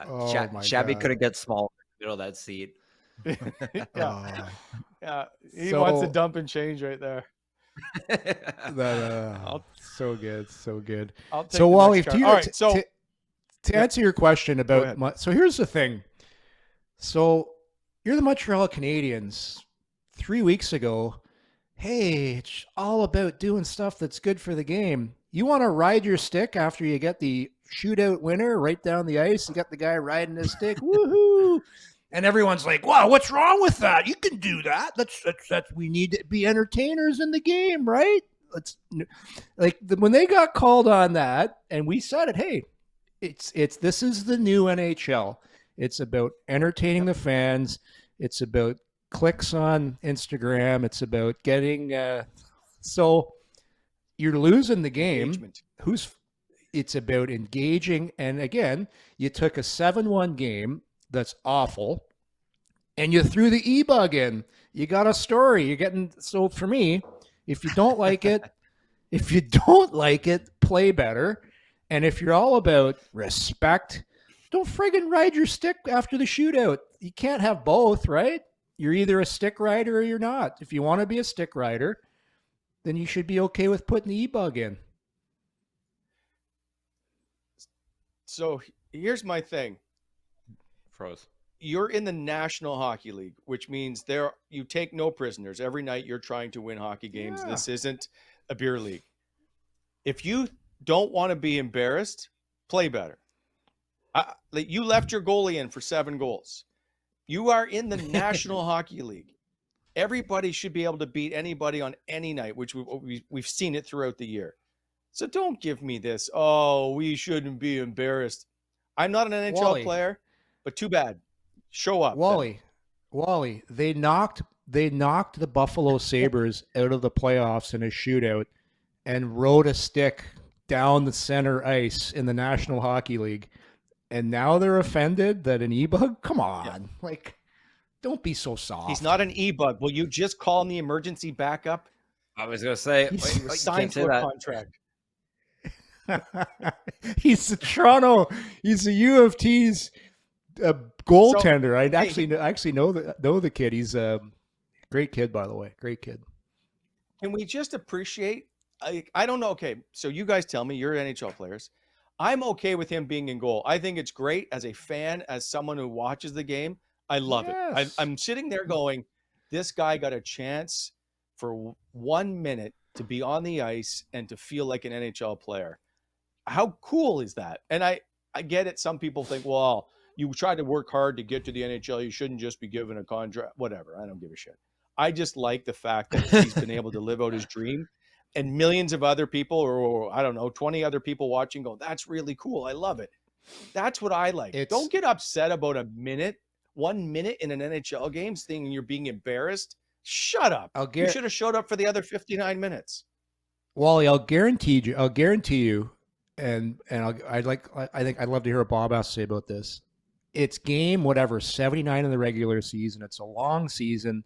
C: Oh,
D: Shabby could have got small in the middle of that seat.
B: Yeah. He wants to dump and change right there.
C: So good, so good.
B: So
C: Wally, to answer your question about so here's the thing. So you're the Montreal Canadiens. 3 weeks ago, hey, it's all about doing stuff that's good for the game. You want to ride your stick after you get the shootout winner right down the ice. You got the guy riding his stick. Woohoo! And everyone's like, wow, what's wrong with that? You can do that. That's we need to be entertainers in the game, right? When they got called on that, and we said it, hey, this is the new NHL. It's about entertaining the fans. It's about clicks on Instagram. It's about getting so you're losing the game.
B: Engagement.
C: It's about engaging. And again, you took a 7-1 game that's awful, and you threw the e-bug in. You got a story. You're getting so for me, if you don't like it, play better. And if you're all about respect, don't friggin' ride your stick after the shootout. You can't have both, right? You're either a stick rider or you're not. If you want to be a stick rider, then you should be okay with putting the e-bug in.
B: So here's my thing.
D: Froze.
B: You're in the National Hockey League, which means you take no prisoners. Every night you're trying to win hockey games. Yeah. This isn't a beer league. If you don't want to be embarrassed, play better. You left your goalie in for 7 goals. You are in the National Hockey League. Everybody should be able to beat anybody on any night, which we've seen it throughout the year. So don't give me this, we shouldn't be embarrassed. I'm not an NHL player, but too bad. Show up.
C: Wally, they knocked the Buffalo Sabres out of the playoffs in a shootout and rode a stick down the center ice in the National Hockey League. And now they're offended that an e-bug? Come on. Yeah. Don't be so soft.
B: He's not an e-bug. Will you just call him the emergency backup?
D: I was going to say,
B: he was signed to a contract.
C: He's the Toronto. He's the U of T's goaltender. So, I actually know the kid. He's a great kid, by the way. Great kid.
B: Can we just appreciate? I don't know. Okay, so you guys tell me, you're NHL players. I'm okay with him being in goal. I think it's great as a fan, as someone who watches the game. I love it. I'm sitting there going, this guy got a chance for 1 minute to be on the ice and to feel like an NHL player. How cool is that? And I get it. Some people think, well, you try to work hard to get to the NHL. You shouldn't just be given a contract. Whatever. I don't give a shit. I just like the fact that he's been able to live out his dream, and millions of other people, or I don't know, 20 other people watching go, that's really cool. I love it. That's what I like. Don't get upset about 1 minute in an NHL game thinking you're being embarrassed. Shut up. You should have showed up for the other 59 minutes.
C: Wally, I'll guarantee you, and I think I'd love to hear what Bob has to say about this. It's game 79 in the regular season. It's a long season.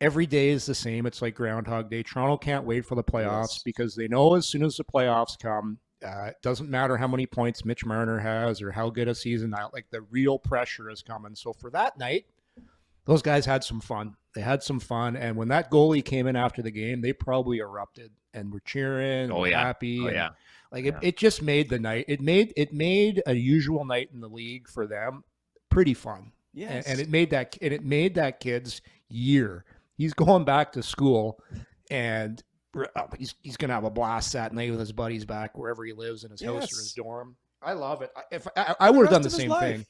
C: Every day is the same. It's like Groundhog Day. Toronto can't wait for the playoffs because they know as soon as the playoffs come, it doesn't matter how many points Mitch Marner has or how good a season, like the real pressure is coming. So for that night, those guys had some fun. They had some fun. And when that goalie came in after the game, they probably erupted and were cheering and happy. It just made the night. It made a usual night in the league for them pretty fun.
B: Yes.
C: And it made that kid's year. He's going back to school, and he's going to have a blast that night with his buddies back wherever he lives in his house or his dorm. I love it. If I would have done the same thing.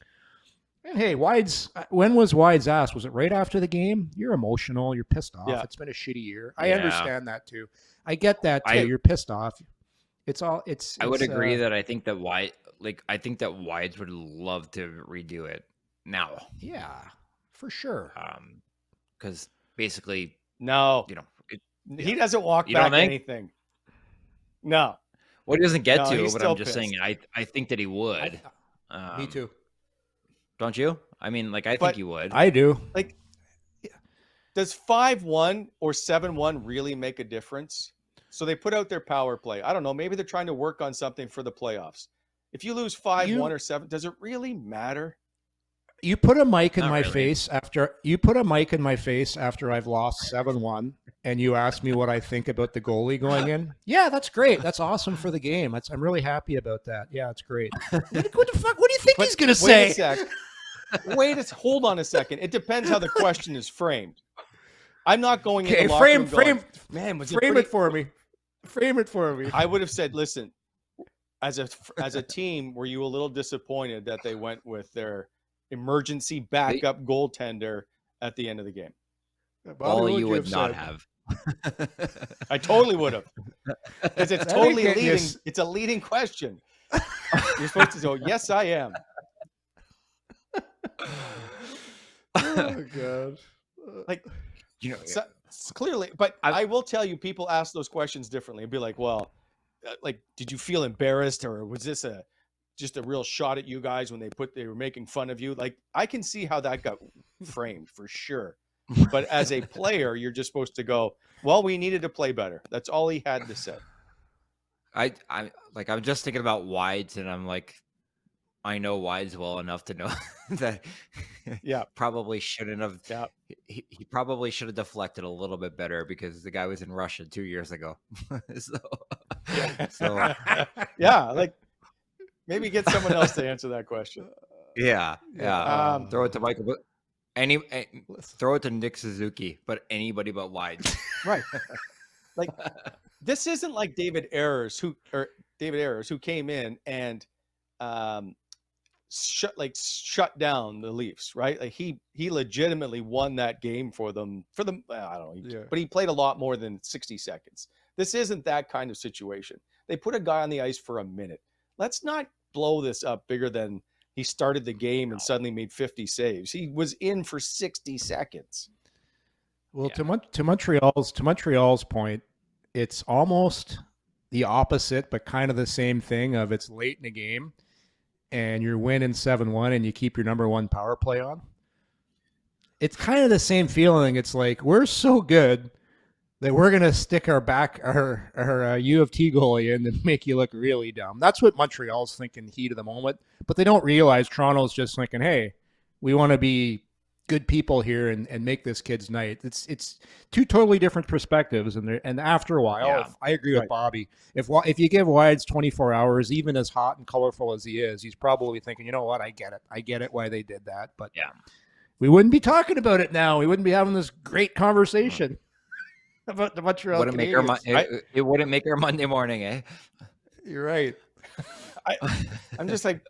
C: And hey, when was Wide's asked? Was it right after the game? You're emotional. You're pissed off. Yeah. It's been a shitty year. I understand that too. I get that too. You're pissed off. I
D: would agree that I think that Wides would love to redo it now.
C: Yeah, for sure.
D: Because basically,
B: no, he doesn't walk back anything. No.
D: Well, he doesn't get to, but I'm just saying, I think that he would.
C: Me too.
D: Don't you? I mean, I think you would.
C: I do.
B: Does 5-1 or 7-1 really make a difference? So they put out their power play. I don't know. Maybe they're trying to work on something for the playoffs. If you lose 5-1 or 7, does it really matter?
C: You put a mic in my face after I've lost 7-1, and you ask me what I think about the goalie going in. Yeah, that's great. That's awesome for the game. I'm really happy about that. Yeah, it's great. What the fuck? What do you think he's gonna say?
B: Hold on a second. It depends how the question is framed. I'm not going in the locker room going, man,
C: frame it for me. Frame it for me.
B: I would have said, listen, as a team, were you a little disappointed that they went with their emergency backup goaltender at the end of the game?
D: Bobby, you would not have.
B: I totally would have. Because it's totally leading. It's a leading question. You're supposed to go, yes, I am.
C: Oh, God.
B: Clearly, but I will tell you, people ask those questions differently. It'd be like, well, did you feel embarrassed, or was this just a real shot at you guys when they were making fun of you? I can see how that got framed for sure. But as a player, you're just supposed to go, well, we needed to play better. That's all he had to say.
D: I'm just thinking about Wides, and I'm like, I know Wides well enough to know that probably shouldn't have. Yeah. He probably should have deflected a little bit better because the guy was in Russia 2 years ago.
B: Maybe get someone else to answer that question.
D: Yeah. Throw it to Michael, but throw it to Nick Suzuki, but anybody but Wides.
B: Right. This isn't like David Ayers who came in and shut down the Leafs, right? He legitimately won that game for them. I don't know, but he played a lot more than 60 seconds. This isn't that kind of situation. They put a guy on the ice for a minute. Let's not blow this up bigger than he started the game and suddenly made 50 saves. He was in for 60 seconds.
C: Well, to Montreal's point, it's almost the opposite, but kind of the same thing of it's late in the game and you're winning 7-1 and you keep your number one power play on. It's kind of the same feeling. It's like, we're so good that we're going to stick our U of T goalie in and make you look really dumb. That's what Montreal's thinking heat of the moment, but they don't realize Toronto's just thinking, hey, we want to be good people here and make this kid's night. It's two totally different perspectives, and after a while, I agree with Bobby. If you give Wides 24 hours, even as hot and colorful as he is, he's probably thinking, you know what, I get it why they did that, but we wouldn't be talking about it now. We wouldn't be having this great conversation about the Montreal Canadiens.
D: It wouldn't make our Monday morning, eh?
C: You're right.
B: I'm just like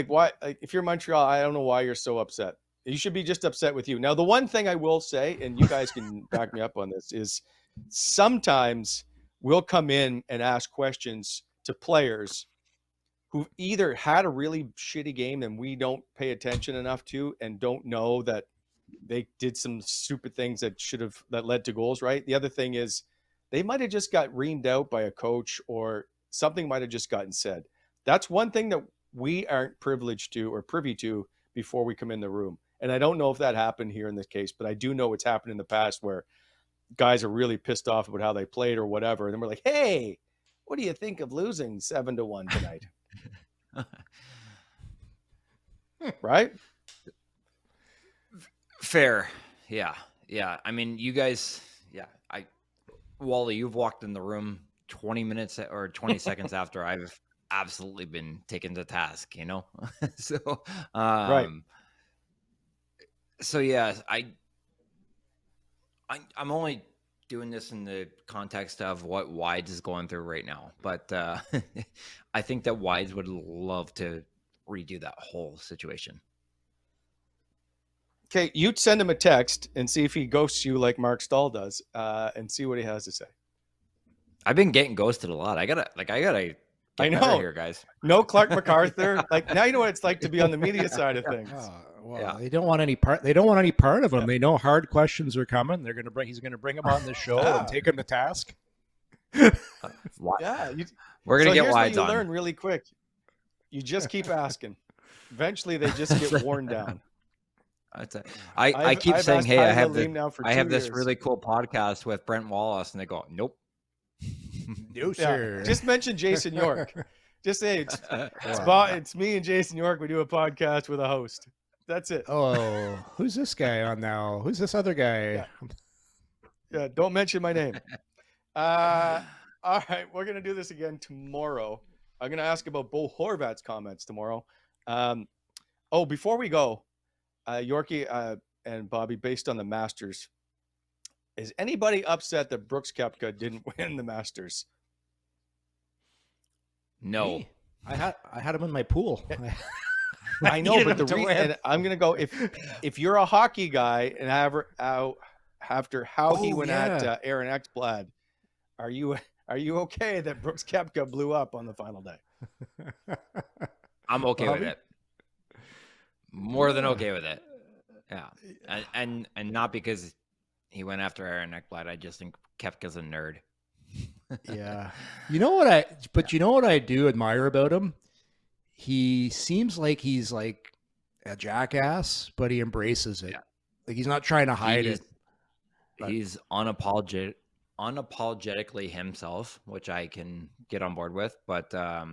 B: why? Like, if you're Montreal, I don't know why you're so upset. You should be just upset with you. Now, the one thing I will say, and you guys can back me up on this, is sometimes we'll come in and ask questions to players who've either had a really shitty game and we don't pay attention enough to and don't know that they did some stupid things that led to goals, right? The other thing is they might have just got reamed out by a coach or something might have just gotten said. That's one thing that we aren't privileged to or privy to before we come in the room. And I don't know if that happened here in this case, but I do know it's happened in the past where guys are really pissed off about how they played or whatever. And then we're like, hey, what do you think of losing 7-1 tonight? Right?
D: Fair. Yeah. I mean, you guys, Wally, you've walked in the room 20 minutes or 20 seconds after I've absolutely been taken to task, you know? So,
B: right.
D: So yeah, I'm only doing this in the context of what Wides is going through right now, but I think that Wides would love to redo that whole situation.
B: Okay, you'd send him a text and see if he ghosts you like Mark Stahl does, and see what he has to say.
D: I've been getting ghosted a lot. I gotta
B: I know
D: here, guys.
B: No Clark MacArthur. Like, now you know what it's like to be on the media side of things.
C: They don't want any part. They don't want any part of him. They know hard questions are coming. He's going to bring him on the show and take him to task.
D: We're gonna get Wides on.
B: You learn really quick. You just keep asking. Eventually, they just get worn down.
D: I keep saying, hey, I have this really cool podcast with Brent Wallace, and they go, nope.
C: No, sir.
B: Just mention Jason York. Just say it's me and Jason York. We do a podcast with a host. That's it.
C: Oh, who's this guy on now? Who's this other guy?
B: Yeah, don't mention my name. All right, we're going to do this again tomorrow. I'm going to ask about Bo Horvat's comments tomorrow. Before we go, Yorkie and Bobby, based on the Masters, is anybody upset that Brooks Koepka didn't win the Masters?
D: No.
C: Me? I had him in my pool.
B: I know, but and I'm going to go, if you're a hockey guy and after how he went at Aaron Ekblad, are you okay that Brooks Koepka blew up on the final day?
D: I'm okay with it. More than okay with it. Yeah. And not because he went after Aaron Ekblad. I just think Koepka's a nerd.
C: Yeah. You know what I do admire about him? He seems like he's like a jackass, but he embraces it. Yeah. Like, he's not trying to hide it.
D: He's unapologetically himself, which I can get on board with. But I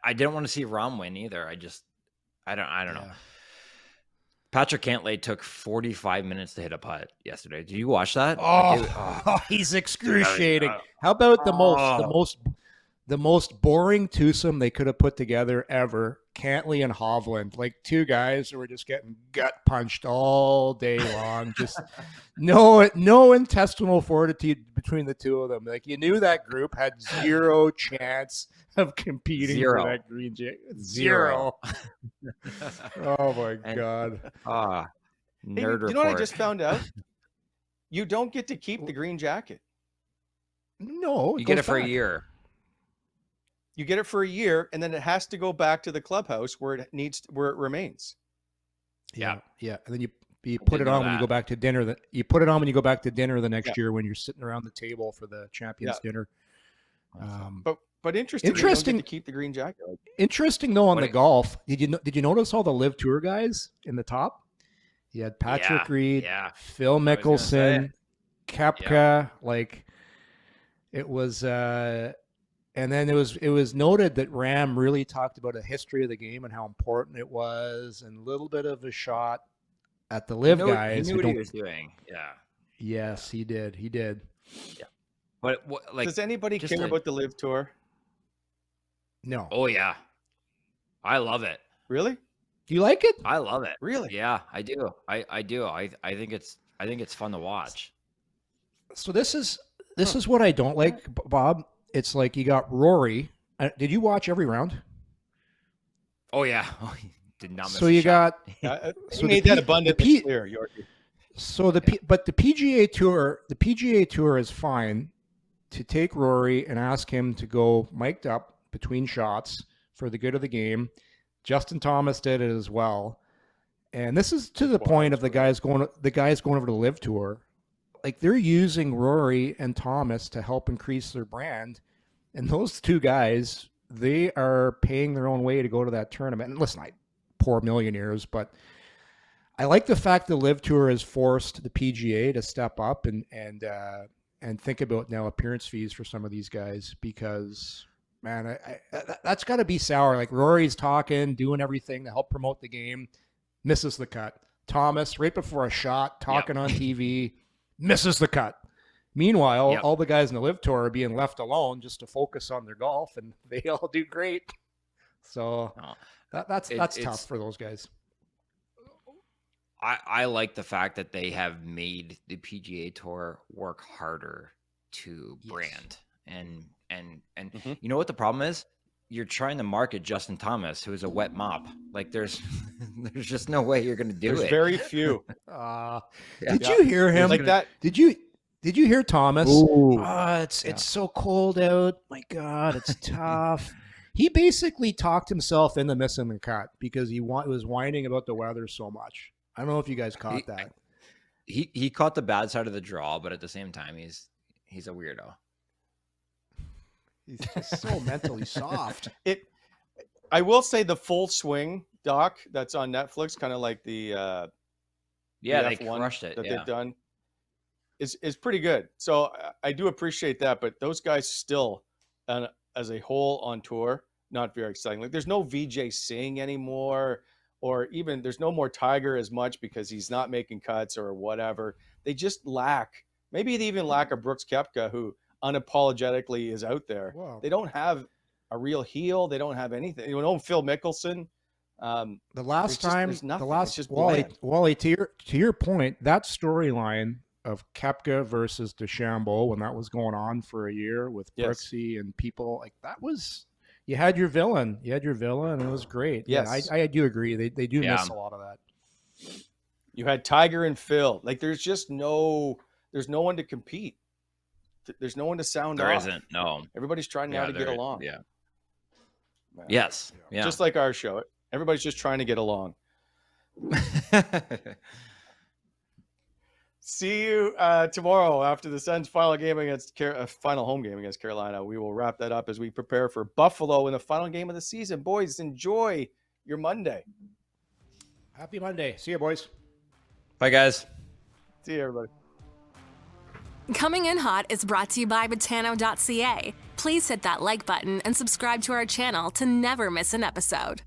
D: didn't want to see Rom win either. I don't know. Patrick Cantlay took 45 minutes to hit a putt yesterday. Did you watch that?
C: He's excruciating. How about the most boring twosome they could have put together ever? Cantlay and Hovland, like two guys who were just getting gut punched all day long. Just no intestinal fortitude between the two of them. Like, you knew that group had zero chance of competing for that green jacket. Zero. Oh my God.
D: Nerd report.
B: You know what I just found out? You don't get to keep the green jacket.
C: No,
D: you get it for a year.
B: You get it for a year, and then it has to go back to the clubhouse where it remains.
C: Yeah. And then you put it on when you go back to dinner. You put it on when you go back to dinner the next year when you're sitting around the table for the champions dinner.
B: But interesting to keep the green jacket.
C: Interesting though on the golf. Did you notice all the Live Tour guys in the top? You had Patrick Reed, Phil Mickelson, Koepka. Like, it was. And then it was noted that Ram really talked about a history of the game and how important it was, and a little bit of a shot at the Live guys.
D: He knew what he was doing. Yeah.
C: Yes, he did. Yeah.
D: But
B: does anybody care about the Live Tour?
C: No.
D: Oh yeah, I love it.
B: Really?
C: Do you like it?
D: I love it.
B: Really?
D: Yeah, I do. I do. I think it's fun to watch.
C: So this is what I don't like, Bob. It's like you got Rory. Did you watch every round?
D: Oh yeah. Did not miss.
C: So you
D: shot.
C: got.
B: So made that abundantly clear, Yorkie.
C: So the PGA Tour is fine to take Rory and ask him to go mic'd up between shots for the good of the game. Justin Thomas did it as well. And this is to the point of the guys going over to the Live Tour. Like, they're using Rory and Thomas to help increase their brand. And those two guys, they are paying their own way to go to that tournament. And listen, poor millionaires, but I like the fact the Live Tour has forced the PGA to step up and think about now appearance fees for some of these guys, because man, that's got to be sour. Like, Rory's talking, doing everything to help promote the game, misses the cut. Thomas, right before a shot, talking on TV, misses the cut. Meanwhile, all the guys in the Live Tour are being left alone just to focus on their golf, and they all do great. So that's tough for those guys.
D: I like the fact that they have made the PGA Tour work harder to brand. And you know what the problem is? You're trying to market Justin Thomas, who is a wet mop. Like, there's just no way you're going to do it.
B: There's very few.
C: Did you hear him?
B: Like that.
C: Did you hear Thomas? It's so cold out. My God, it's tough. He basically talked himself into missing the cut because he was whining about the weather so much. I don't know if you guys caught that.
D: He caught the bad side of the draw, but at the same time, he's a weirdo.
C: He's just so mentally soft.
B: I will say the Full Swing doc that's on Netflix, kind of like the
D: they crushed it
B: that they've done, is pretty good. So I do appreciate that, but those guys still, as a whole on tour, not very exciting. Like, there's no VJ Singh anymore, or even there's no more Tiger as much because he's not making cuts or whatever. They just lack. Maybe they even lack a Brooks Koepka who unapologetically is out there.
C: Wow.
B: They don't have a real heel. They don't have anything. You know, Phil Mickelson.
C: Wally, to your point, that storyline of Koepka versus DeChambeau, when that was going on for a year with Brooksy and people, like, that was, you had your villain, and it was great.
B: Yes.
C: I do agree. They do miss a lot of that.
B: You had Tiger and Phil. Like, there's no one to compete. There's no one to sound off.
D: There isn't. No.
B: Everybody's trying now to get along.
D: Yeah. Yes. Yeah.
B: Just like our show. Everybody's just trying to get along. See you tomorrow after the Sens' final home game against Carolina. We will wrap that up as we prepare for Buffalo in the final game of the season. Boys, enjoy your Monday.
C: Happy Monday. See you, boys.
D: Bye, guys.
B: See you, everybody.
A: Coming in Hot is brought to you by Betano.ca. Please hit that like button and subscribe to our channel to never miss an episode.